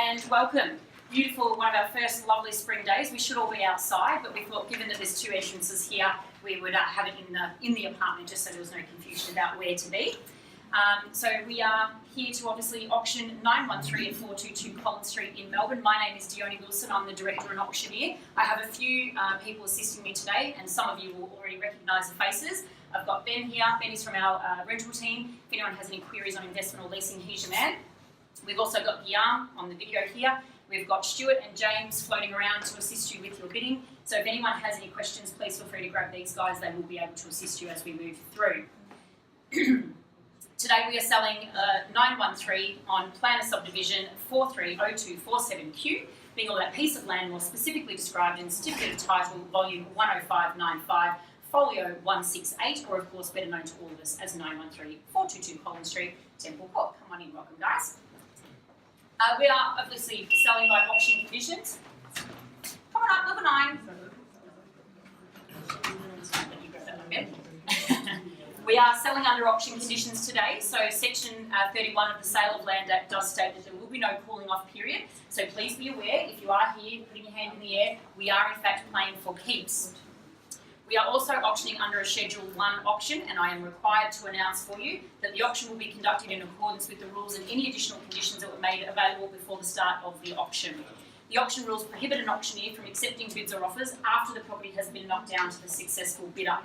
and welcome. Beautiful, one of our first lovely spring days. We should all be outside, but we thought given that there's two entrances here, we would have it in the apartment just so there was no confusion about where to be. So we are here to obviously auction 913 at 422 Collins Street in Melbourne. My name is Dione Wilson, I'm the director and auctioneer. I have a few people assisting me today, and some of you will already recognise the faces. I've got Ben here. Ben is from our rental team. If anyone has any queries on investment or leasing, he's your man. We've also got Guillaume on the video here. We've got Stuart and James floating around to assist you with your bidding. So if anyone has any questions, please feel free to grab these guys. They will be able to assist you as we move through. Today we are selling 913 on Planner Subdivision 430247Q, being all that piece of land more specifically described in Certificate of Title, Volume 10595, Folio 168, or of course better known to all of us as 913 422 Collins Street, Temple Court. Come on in, welcome guys. We are obviously selling by auction conditions. Come on up, number 9. We are selling under auction conditions today, so Section 31 of the Sale of Land Act does state that there will be no cooling off period, so please be aware, if you are here putting your hand in the air, we are in fact playing for keeps. We are also auctioning under a Schedule 1 auction, and I am required to announce for you that the auction will be conducted in accordance with the rules and any additional conditions that were made available before the start of the auction. The auction rules prohibit an auctioneer from accepting bids or offers after the property has been knocked down to the successful bidder.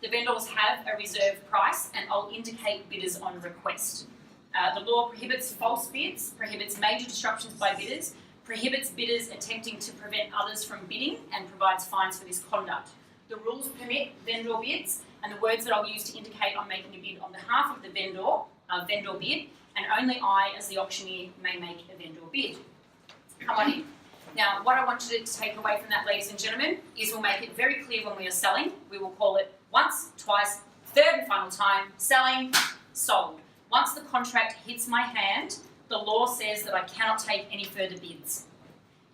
The vendors have a reserve price, and I'll indicate bidders on request. The law prohibits false bids, prohibits major disruptions by bidders, prohibits bidders attempting to prevent others from bidding, and provides fines for this conduct. The rules permit vendor bids, and the words that I'll use to indicate I'm making a bid on behalf of the vendor bid, and only I, as the auctioneer, may make a vendor bid. Come on in. Now, what I want you to take away from that, ladies and gentlemen, is we'll make it very clear when we are selling. We will call it once, twice, third and final time, selling, sold. Once the contract hits my hand, the law says that I cannot take any further bids.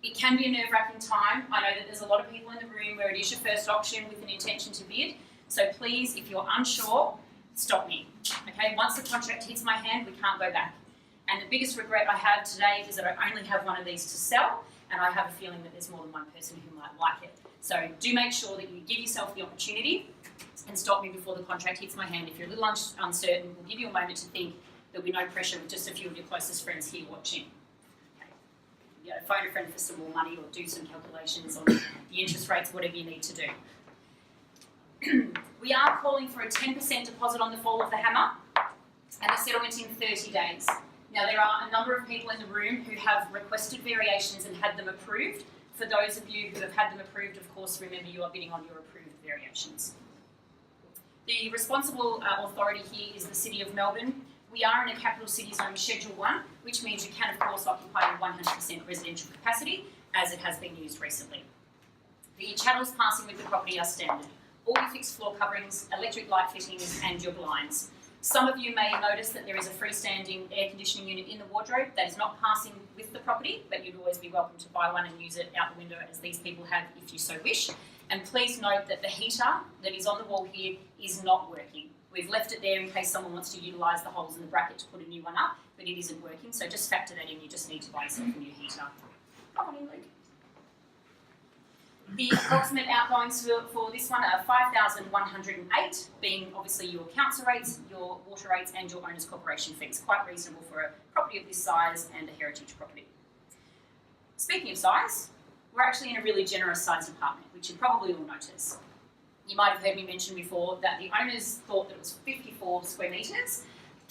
It can be a nerve-wracking time. I know that there's a lot of people in the room where it is your first auction with an intention to bid. So please, if you're unsure, stop me. Okay, once the contract hits my hand, we can't go back. And the biggest regret I have today is that I only have one of these to sell, and I have a feeling that there's more than one person who might like it. So do make sure that you give yourself the opportunity and stop me before the contract hits my hand. If you're a little uncertain, we'll give you a moment to think. There'll be no pressure with just a few of your closest friends here watching. Okay. Phone a friend for some more money or do some calculations on the interest rates, whatever you need to do. We are calling for a 10% deposit on the fall of the hammer and the settlement in 30 days. Now, there are a number of people in the room who have requested variations and had them approved. For those of you who have had them approved, of course, remember you are bidding on your approved variations. The responsible authority here is the City of Melbourne. We are in a capital city zone Schedule 1, which means you can, of course, occupy your 100% residential capacity, as it has been used recently. The channels passing with the property are standard. All your fixed floor coverings, electric light fittings, and your blinds. Some of you may notice that there is a freestanding air conditioning unit in the wardrobe that is not passing with the property, but you'd always be welcome to buy one and use it out the window as these people have if you so wish. And please note that the heater that is on the wall here is not working. We've left it there in case someone wants to utilise the holes in the bracket to put a new one up, but it isn't working, so just factor that in. You just need to buy yourself a new heater. Come on in, Luke. The approximate outgoings for this one are 5,108, being obviously your council rates, your water rates, and your owner's corporation fees. Quite reasonable for a property of this size and a heritage property. Speaking of size, we're actually in a really generous sized apartment, which you probably all notice. You might have heard me mention before that the owners thought that it was 54 square metres.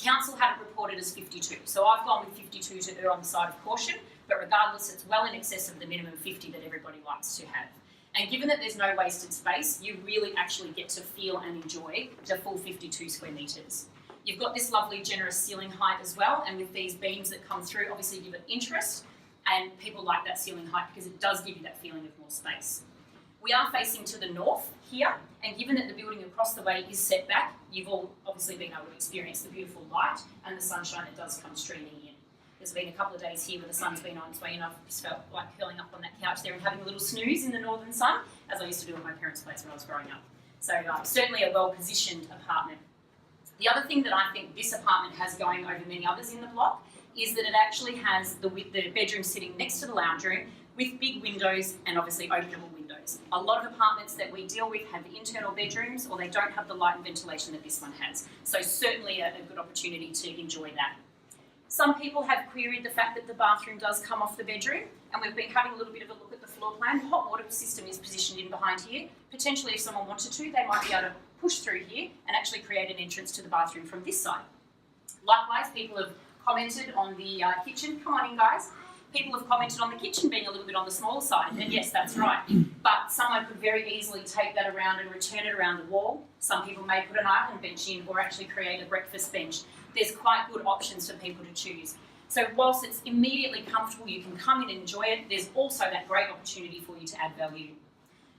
Council had it reported as 52, so I've gone with 52 to err on the side of caution, but regardless, it's well in excess of the minimum 50 that everybody likes to have. And given that there's no wasted space, you really actually get to feel and enjoy the full 52 square metres. You've got this lovely generous ceiling height as well, and with these beams that come through, obviously give it interest, and people like that ceiling height because it does give you that feeling of more space. We are facing to the north here, and given that the building across the way is set back, you've all obviously been able to experience the beautiful light and the sunshine that does come streaming in. There's been a couple of days here where the sun's been on its way, and I've just felt like curling up on that couch there and having a little snooze in the northern sun, as I used to do at my parents' place when I was growing up. So certainly a well-positioned apartment. The other thing that I think this apartment has going over many others in the block is that it actually has the bedroom sitting next to the lounge room with big windows and obviously openable windows. A lot of apartments that we deal with have internal bedrooms or they don't have the light and ventilation that this one has. So certainly a good opportunity to enjoy that. Some people have queried the fact that the bathroom does come off the bedroom, and we've been having a little bit of a look at the floor plan. The hot water system is positioned in behind here. Potentially, if someone wanted to, they might be able to push through here and actually create an entrance to the bathroom from this side. Likewise, people have commented on the kitchen. Come on in, guys. People have commented on the kitchen being a little bit on the smaller side, and yes, that's right. But someone could very easily take that around and return it around the wall. Some people may put an island bench in or actually create a breakfast bench. There's quite good options for people to choose. So whilst it's immediately comfortable, you can come in and enjoy it, there's also that great opportunity for you to add value.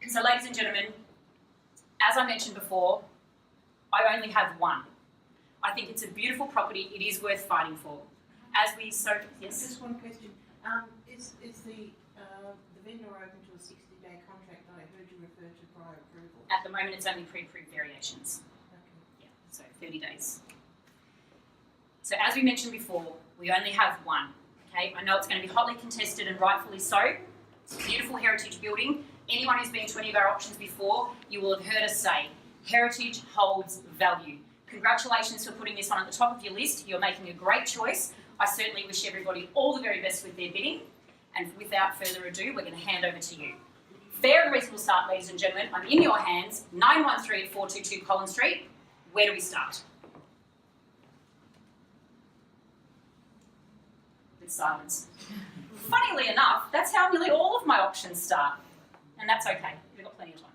So ladies and gentlemen, as I mentioned before, I only have one. I think it's a beautiful property, it is worth fighting for. Yes? Just one question. Is the vendor open to a 60-day contract that I heard you refer to prior approval? At the moment, it's only pre-approved variations. Okay. Yeah, so 30 days. So as we mentioned before, we only have one. Okay, I know it's going to be hotly contested and rightfully so. It's a beautiful heritage building. Anyone who's been to any of our auctions before, you will have heard us say, heritage holds value. Congratulations for putting this one at the top of your list. You're making a great choice. I certainly wish everybody all the very best with their bidding. And without further ado, we're going to hand over to you. Fair and reasonable start, ladies and gentlemen. I'm in your hands, 913 at 422 Collins Street. Where do we start? With silence. Funnily enough, that's how nearly all of my auctions start. And that's okay, we've got plenty of time.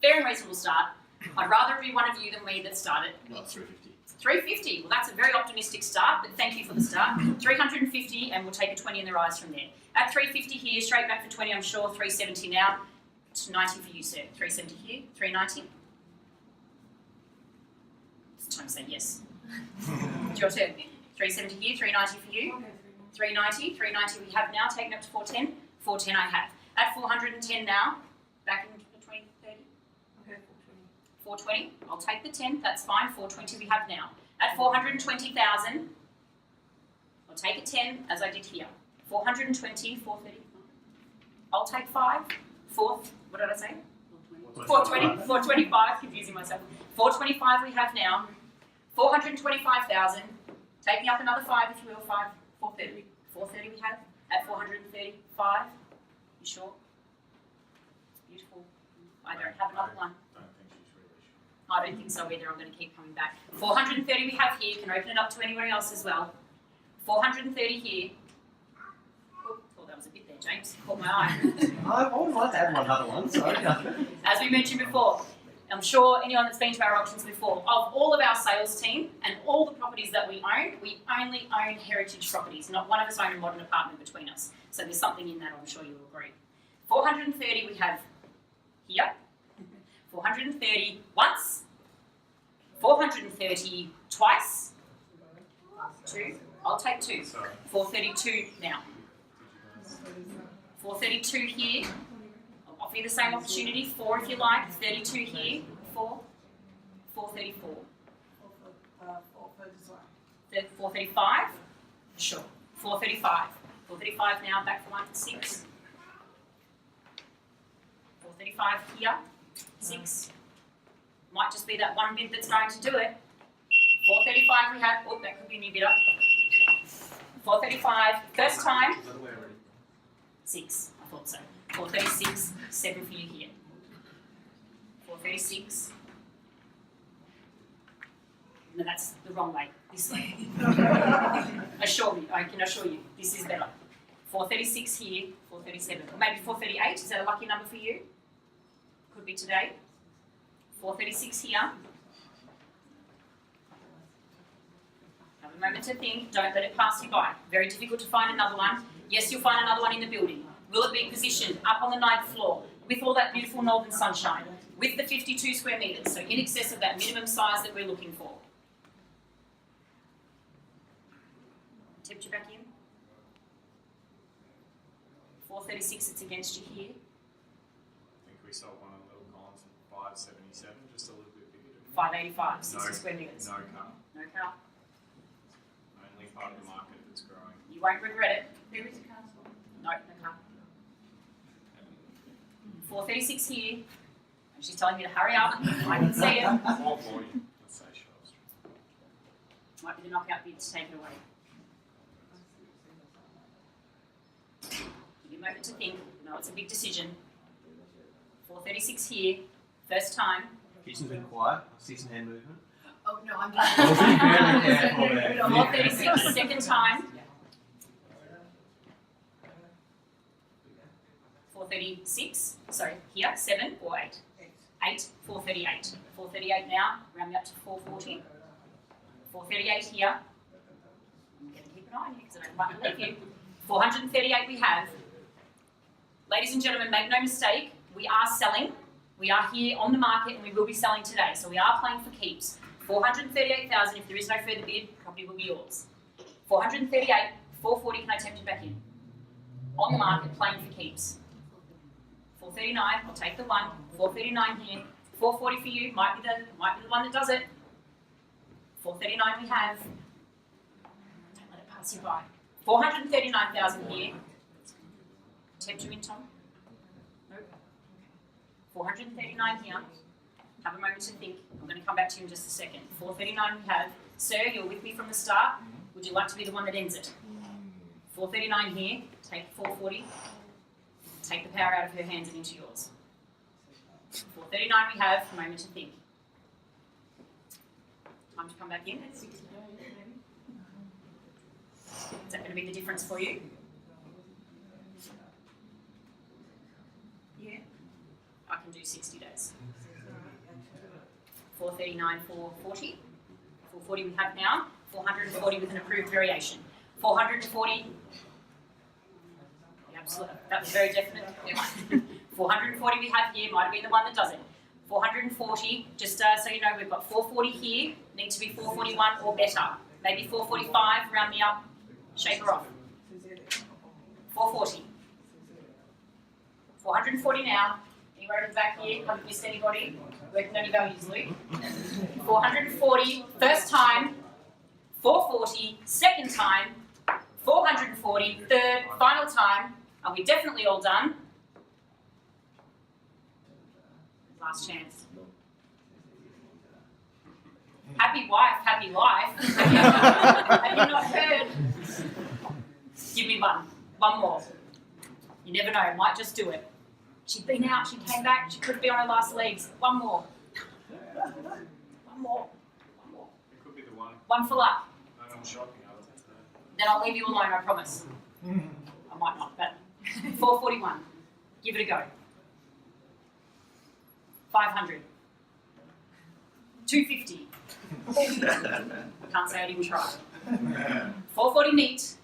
Fair and reasonable start. I'd rather be one of you than me that started. Not 350. 350, well that's a very optimistic start, but thank you for the start. 350 and we'll take a 20 in the rise from there. At 350 here, straight back for 20 I'm sure, 370 now. It's 90 for you sir, 370 here, 390. It's time to say yes. It's your turn. 370 here, 390 for you. 390 we have now, taken up to 410. 410 I have. At 410 now, back into the 2030. Okay, 420, I'll take the 10, that's fine, 420 we have now. At 420,000, I'll take a 10, as I did here. 420, 430, I'll take 5, what did I say? 420, 425, confusing myself. 425 we have now. 425,000, taking up another 5 if you will, 430. 430 we have, at 435, you sure? It's beautiful. I don't have another one. I don't think so either, I'm going to keep coming back. 430 we have here, can open it up to anyone else as well. 430 here. Oh, thought that was a bit there, James, caught my eye. I would like to add one other one, sorry. As we mentioned before, I'm sure anyone that's been to our auctions before, of all of our sales team and all the properties that we only own heritage properties. Not one of us own a modern apartment between us. So there's something in that, I'm sure you'll agree. 430 we have here. 430 once, 430 twice, 2, I'll take 2, 432 now, 432 here, I'll offer you the same opportunity, 4 if you like, 32 here, 4, 434, 435, sure, 435, 435 now, back for 1 to 6, 435 here, 6. Might just be that one bid that's going to do it. 435 we have. Oh, that could be a new bidder. 435, first time. 6, I thought so. 436, 7 for you here. 436. No, that's the wrong way. This way. I can assure you, this is better. 436 here, 437. Or maybe 438, is that a lucky number for you? Could be today. 436 here. Have a moment to think, don't let it pass you by. Very difficult to find another one. Yes, you'll find another one in the building. Will it be positioned up on the 9th floor with all that beautiful northern sunshine, with the 52 square metres, so in excess of that minimum size that we're looking for? Tipped you back in. 436, it's against you here. I think we sold one on Little Collins at 577, just a little bit bigger. 585, 60 square metres. No car. No car. Only part of the market that's won't regret it. There is a castle. No, no car. 4:36 here. And she's telling me to hurry up. I can see it. 440, let's say Charles Street. Might be the knockout bid to take it away. Give you a moment to think. No, it's a big decision. 4:36 here. First time. Kitchen's been quiet. I see some hand movement. Oh, no, I'm We'll be very careful there. 4:36, second time. 4:36. Sorry, here. 7 or 8. 8. 4:38. 4:38 now. Round me up to 4:40. 4:38 here. I'm going to keep an eye on you because I don't want to leave you. 438 we have. Ladies and gentlemen, make no mistake, we are selling. We are here on the market and we will be selling today. So we are playing for keeps. 438,000, if there is no further bid, property will be yours. 438, 440, can I tempt you back in? On the market, playing for keeps. 439, I'll take the one. 439 here. 440 for you, might be the one that does it. 439 we have. Don't let it pass you by. 439,000 here. Tempt you in, Tom? No? 439 here. Have a moment to think. I'm going to come back to you in just a second. 439 we have. Sir, you're with me from the start. Would you like to be the one that ends it? 439 here. Take 440. Take the power out of her hands and into yours. 439 we have. A moment to think. Time to come back in. 60 days, maybe. Is that going to be the difference for you? Yeah. I can do 60 days. 439, 440. 440 we have now. 440 with an approved variation. 440. Yeah, absolutely. That was very definite. 440 we have here. Might have been the one that does it. 440. Just so you know, we've got 440 here. Need to be 441 or better. Maybe 445. Round me up. Shake her off. 440. 440 now. Anywhere at the back here? Haven't missed anybody? Working on your values, Luke. 440. First time. 440. Second time. 440. Third. Final time. Are we definitely all done? Last chance. Happy wife, happy life. Have you not heard? Give me one. One more. You never know, might just do it. She'd been out, she came back, she could be on her last legs. One more. One more. One more. It could be the one. One for luck. No more shopping other than today. Then I'll leave you alone, I promise. I might not, but 441. Give it a go. 500. 250. Can't say I didn't try. 440 neat.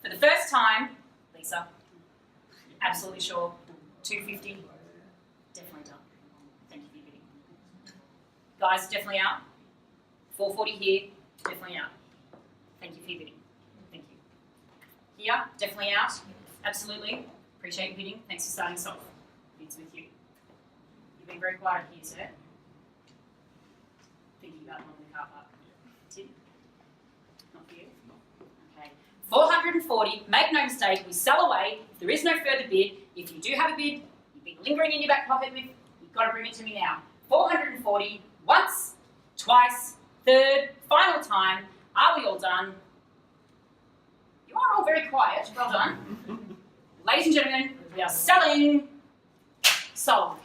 For the first time, Lisa. Absolutely sure. 250. Definitely done. Thank you for your bidding. Guys, definitely out. 440 here. Definitely out. Thank you for your bidding. Thank you. Here, definitely out. Absolutely. Appreciate your bidding. Thanks for starting us off. Bids with you. You've been very quiet here, sir. Thinking about one in the car park. Tim? Not for you? Okay. 440. Make no mistake, we sell away. If there is no further bid, if you do have a bid, you've been lingering in your back pocket with, you've got to bring it to me now. 440. Once, twice, third, final time. Are we all done? You are all very quiet. Well done. Ladies and gentlemen, we are selling. Sold.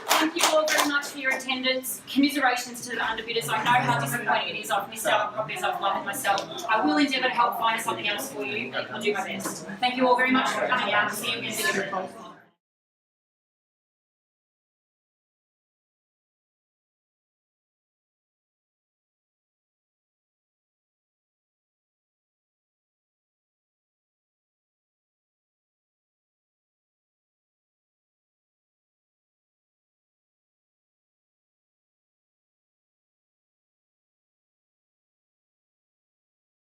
Thank you all very much for your attendance. Commiserations to the underbidders. I know how disappointing it is. I've missed out on properties I've loved myself. I will endeavour to help find something else for you. I'll do my best. Thank you all very much for coming out. See you again soon.